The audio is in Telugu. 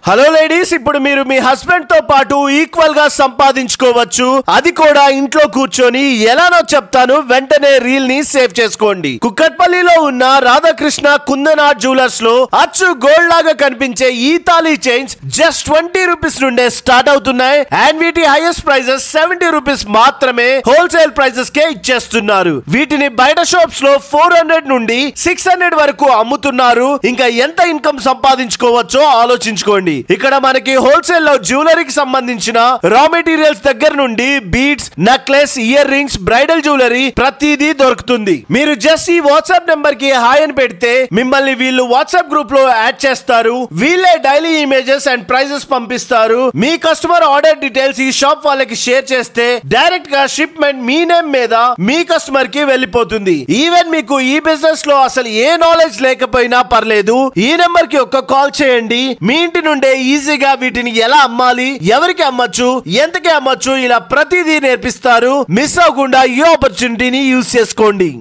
హలో లేడీస్, ఇప్పుడు మీరు మీ హస్బెండ్ తో పాటు ఈక్వల్ గా సంపాదించుకోవచ్చు. అది కూడా ఇంట్లో కూర్చొని. ఎలానో చెప్తాను, వెంటనే రీల్ ని సేవ్ చేసుకోండి. కుక్కట్పల్లిలో ఉన్న రాధాకృష్ణ కుందన్ ఆర్ట్ జ్యువెలర్స్ లో అచ్చు గోల్డ్ లాగా కనిపించే ఈ తాళీ చైన్స్ జస్ట్ 20 రూపీస్ నుండే స్టార్ట్ అవుతున్నాయి. అండ్ వీటి హైయెస్ట్ ప్రైజెస్ 70 రూపీస్ మాత్రమే హోల్సేల్ ప్రైజెస్ కే ఇచ్చేస్తున్నారు. వీటిని బయట షాప్స్ లో 400 నుండి 600 వరకు అమ్ముతున్నారు. ఇంకా ఎంత ఇన్కమ్ సంపాదించుకోవచ్చో ఆలోచించుకోండి. ఇక్కడ మనకి హోల్సేల్ లో జ్యువెలరీకి సంబంధించిన రా మెటీరియల్స్ దగ్గర నుండి beads, necklace, ear rings, bridal jewellery ప్రతిదీ దొరుకుతుంది. మీరు జస్ట్ ఈ వాట్సాప్ నెంబర్ కి హాయ్ అని పెడితే మిమ్మల్ని వీళ్ళు వాట్సాప్ గ్రూప్ లో యాడ్ చేస్తారు. వీళ్ళే డైలీ ఇమేజెస్ అండ్ ప్రైజెస్ పంపిస్తారు. మీ కస్టమర్ ఆర్డర్ డీటెయిల్స్ ఈ షాప్ వాళ్ళకి షేర్ చేస్తే డైరెక్ట్ గా షిప్మెంట్ మీ నేమ్ మీద మీ కస్టమర్ కి వెళ్ళిపోతుంది. ఈవెన్ మీకు ఈ బిజినెస్ లో అసలు ఏ నాలెడ్జ్ లేకపోయినా పర్లేదు, ఈ నెంబర్ కి ఒక్క కాల్ చేయండి. మీ ఇంటి నుండి ఈజీగా వీటిని ఎలా అమ్మాలి, ఎవరికి అమ్మచ్చు, ఎంతకి అమ్మచ్చు, ఇలా ప్రతిదీ నేర్పిస్తారు. మిస్ అవ్వకుండా ఈ ఆపర్చునిటీని యూజ్ చేసుకోండి.